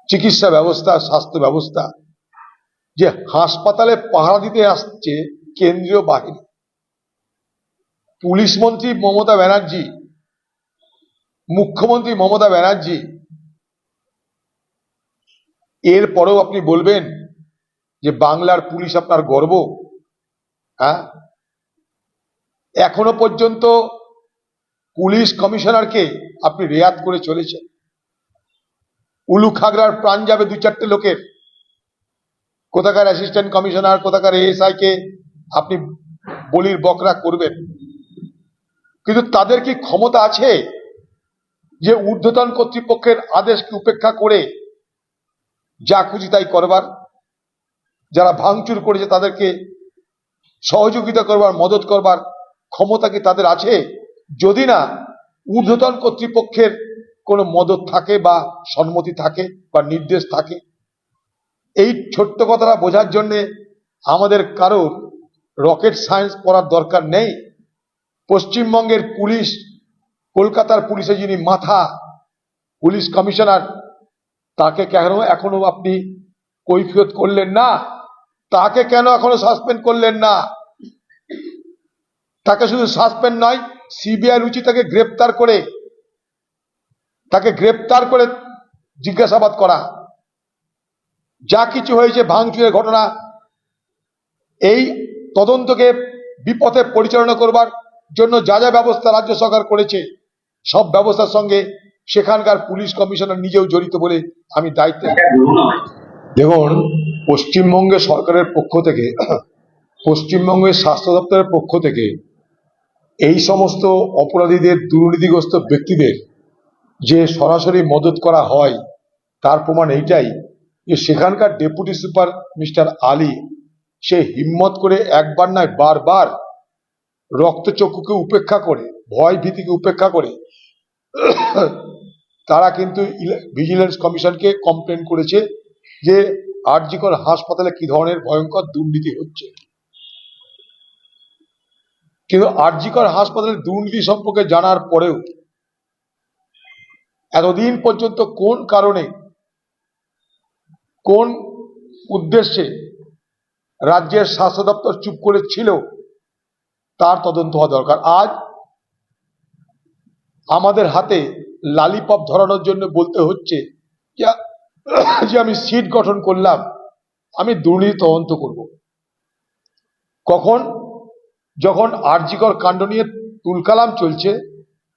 চিকিৎসা ব্যবস্থা, স্বাস্থ্য ব্যবস্থা, যে হাসপাতালে পাহারা দিতে আসছে কেন্দ্রীয় বাহিনী, পুলিশ মন্ত্রী মমতা ব্যানার্জি, মুখ্যমন্ত্রী মমতা ব্যানার্জি, এরপরেও আপনি বলবেন যে বাংলার পুলিশ আপনার গর্ব? হ্যাঁ, এখনো পর্যন্ত পুলিশ কমিশনারকে আপনি রেয়াত করে চলেছেন। উলু খাগড়ার প্রাণ যাবে দু চারটে লোকের। কোথাকার অ্যাসিস্ট্যান্ট কমিশনার, কোথাকার এএসআই কে আপনি বলির বকরা করবেন, কিন্তু তাদের কি ক্ষমতা আছে যে ঊর্ধ্বতন কর্তৃপক্ষের আদেশকে উপেক্ষা করে যা খুশি তাই করবার? যারা ভাঙচুর করেছে তাদেরকে সহযোগিতা করবার, মদত করবার ক্ষমতা কি তাদের আছে? যদি না ঊর্ধ্বতন কর্তৃপক্ষের কোনো মদত থাকে বা সম্মতি থাকে বা নির্দেশ থাকে। এই ছোট্ট কথাটা বোঝার জন্য আমাদের কারোর রকেট সায়েন্স পড়ার দরকার নেই। পশ্চিমবঙ্গের পুলিশ, কলকাতার পুলিশে যিনি মাথা, পুলিশ কমিশনার, তাকে কেন এখনো আপনি কৈফিয়ত করলেন না? তাকে কেন এখনো সাসপেন্ড করলেন না? তাকে শুধু সাসপেন্ড নয়, সিবিআই উচিত তাকে গ্রেপ্তার করে জিজ্ঞাসাবাদ করা। যা কিছু হয়েছে ভাঙচুরের ঘটনা, এই তদন্তকে বিপথে পরিচালনা করবার জন্য যা যা ব্যবস্থা রাজ্য সরকার করেছে, সব ব্যবস্থার সঙ্গে সেখানকার পুলিশ কমিশনার নিজেও জড়িত বলে আমি দায়িত্বে। দেখুন, পশ্চিমবঙ্গের সরকারের পক্ষ থেকে, পশ্চিমবঙ্গের স্বাস্থ্য দপ্তরের পক্ষ থেকে এই সমস্ত অপরাধীদের, দুর্নীতিগ্রস্ত ব্যক্তিদের যে সরাসরি মদত করা হয়, তার প্রমাণ এইটাই যে সেখানকার ডেপুটি সুপার মিস্টার আলী, সে হিম্মত করে একবার নয় বারবার রক্তচক্ষুকে উপেক্ষা করে, ভয় ভীতিকে উপেক্ষা করে তারা কিন্তু ভিজিলেন্স কমিশনকে কমপ্লেন করেছে যে আর.জি. কর হাসপাতালে কি ধরনের ভয়ঙ্কর দুর্নীতি হচ্ছে। কিন্তু আর.জি. কর হাসপাতালের দুর্নীতি সম্পর্কে জানার পরেও এতদিন পর্যন্ত কোন কারণে, কোন উদ্দেশ্যে রাজ্যের স্বাস্থ্য দপ্তর চুপ করে ছিল, তার তদন্ত হওয়া দরকার। আজ আমাদের হাতে লালিপপ ধরানোর জন্য বলতে হচ্ছে যে আমি সিট গঠন করলাম, আমি দুর্নীতি তদন্ত করব। কখন? যখন আর.জি. কর কাণ্ড নিয়ে তুলকালাম চলছে,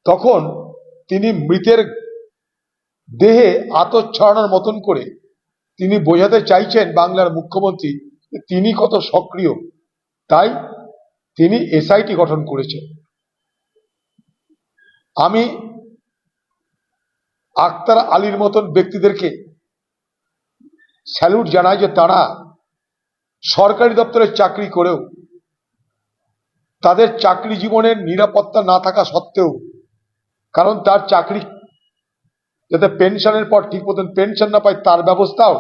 তখন তিনি মৃতের দেহে আতর ছড়ানোর মতন করে তিনি বোঝাতে চাইছেন বাংলার মুখ্যমন্ত্রী তিনি কত সক্রিয়, তাই তিনি এসআইটি গঠন করেছেন। আমি আক্তার আলীর মতন ব্যক্তিদেরকে স্যালুট জানাই যে তারা সরকারি দপ্তরে চাকরি করেও তাদের চাকরি জীবনের নিরাপত্তা না থাকা সত্ত্বেও, কারণ তার চাকরি যাতে পেনশনের পর ঠিক মতন পেনশন না পায় তার ব্যবস্থাও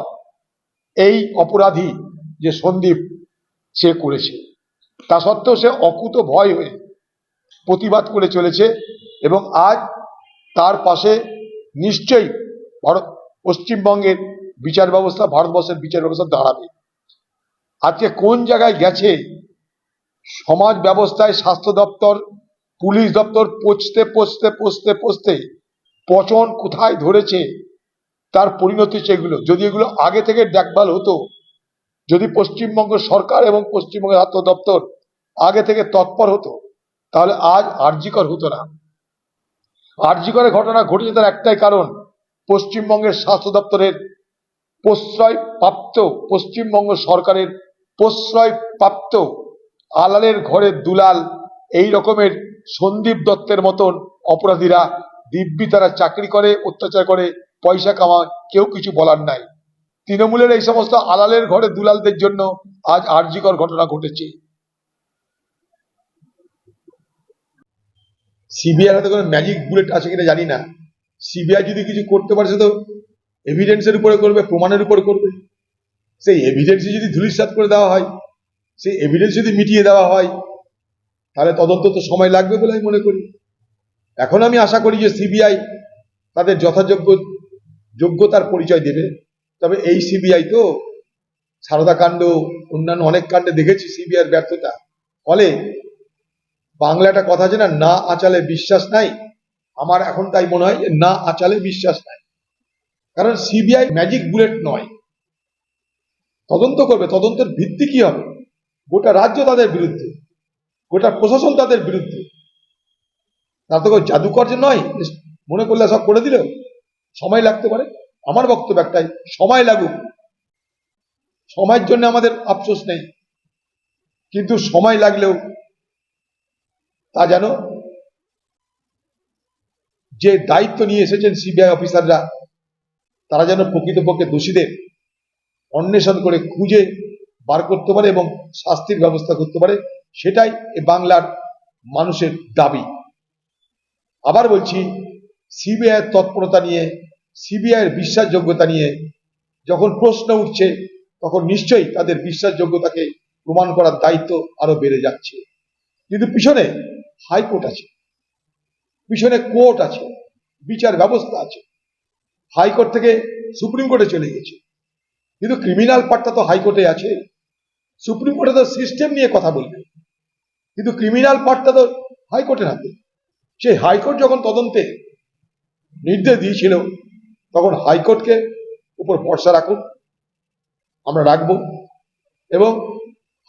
এই অপরাধী যে সন্দীপ সে করেছে। তা সত্ত্বেও সে অকুত ভয় হয়ে প্রতিবাদ করে চলেছে এবং আজ তার পাশে নিশ্চয়ই পশ্চিমবঙ্গের বিচার ব্যবস্থা, ভারতবর্ষের বিচার ব্যবস্থা দাঁড়াবে। আজকে কোন জায়গায় গেছে সমাজ ব্যবস্থায় স্বাস্থ্য দপ্তর, পুলিশ দপ্তর পচতে পচতে পচতে পচতে পচন কোথায় ধরেছে, তার পরিণতি হচ্ছে এগুলো। যদি এগুলো আগে থেকে দেখভাল হতো, যদি পশ্চিমবঙ্গ সরকার এবং পশ্চিমবঙ্গের স্বাস্থ্য দপ্তর আগে থেকে তৎপর হতো, তাহলে আজ আর.জি. কর হতো না। আর.জি. করের ঘটনা ঘটেছে তার একটাই কারণ, পশ্চিমবঙ্গের স্বাস্থ্য দপ্তরের প্রশ্রয়প্রাপ্ত, পশ্চিমবঙ্গ সরকারের প্রশ্রয়প্রাপ্ত আলালের ঘরে দুলাল এই রকমের সন্দীপ দত্তের মতন অপরাধীরা দিব্যি তারা চাকরি করে, অত্যাচার করে, পয়সা কামায়, কেউ কিছু বলার নাই। তৃণমূলের এই সমস্ত আলালের ঘরে দুলালদের জন্য আজ আর.জি. কর ঘটনা ঘটেছে। সিবিআই হাতে কোনো ম্যাজিক বুলেট আছে কিনা জানি না। সিবিআই যদি কিছু করতে পারে সে তো এভিডেন্সের উপরে করবে, প্রমাণের উপরে করবে। সেই এভিডেন্স যদি ধূলিসাৎ করে দেওয়া হয়, সেই এভিডেন্স যদি মিটিয়ে দেওয়া হয়, তাহলে তদন্ত তো সময় লাগবে বলে আমি মনে করি। এখন আমি আশা করি যে সিবিআই তাদের যথাযোগ্য যোগ্যতার পরিচয় দেবে তবে এই সিবিআই তো সারদা কাণ্ড অন্যান্য অনেক কাণ্ডে দেখেছি সিবিআই এর ব্যর্থতা। ফলে বাংলা একটা কথা আছে না, না আঁচালে বিশ্বাস নাই। আমার এখন তাই মনে হয় যে না আঁচালে বিশ্বাস নাই। কারণ সিবিআই ম্যাজিক বুলেট নয়, তদন্ত করবে। তদন্তের ভিত্তি কি হবে? গোটা রাজ্য তাদের বিরুদ্ধে, গোটা প্রশাসন তাদের বিরুদ্ধে। তার তো জাদুকর যে নয়, মনে করলে সব করে দিলেও সময় লাগতে পারে। আমার বক্তব্য একটাই, সময় লাগুক। সময়ের জন্য আমাদের আফসোস নেই, কিন্তু সময় লাগলেও তা যেন যে দায়িত্ব নিয়ে এসেছেন সিবিআই অফিসাররা, তারা যেন প্রকৃতপক্ষে দোষীদের অন্বেষণ করে খুঁজে বার করতে পারে এবং শাস্তির ব্যবস্থা করতে পারে। সেটাই এ বাংলার মানুষের দাবি। আবার বলছি, সিবিআই এর তৎপরতা নিয়ে, সিবিআই এর বিশ্বাসযোগ্যতা নিয়ে যখন প্রশ্ন উঠছে, তখন নিশ্চয়ই তাদের বিশ্বাসযোগ্যতাকে প্রমাণ করার দায়িত্ব আরো বেড়ে যাচ্ছে। কিন্তু পিছনে হাইকোর্ট আছে, পিছনে কোর্ট আছে, বিচার ব্যবস্থা আছে। হাইকোর্ট থেকে সুপ্রিম কোর্টে চলে গেছে, কিন্তু ক্রিমিনাল পার্টটা তো হাইকোর্টে আছে। সুপ্রিম কোর্টে তো সিস্টেম নিয়ে কথা বলবে, কিন্তু ক্রিমিনাল পার্টটা তো হাইকোর্টের হাতে। সেই হাইকোর্ট যখন তদন্তে নির্দেশ দিয়েছিল, তখন হাইকোর্টকে উপর ভরসা রাখুন, আমরা রাখবো। এবং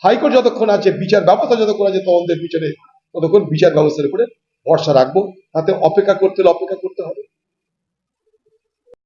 হাইকোর্ট যতক্ষণ আছে, বিচার ব্যবস্থা যতক্ষণ আছে তদন্তের পিছনে, ততক্ষণ বিচার ব্যবস্থার উপরে ভরসা রাখবো। তাতে অপেক্ষা করতে হলে অপেক্ষা করতে হবে।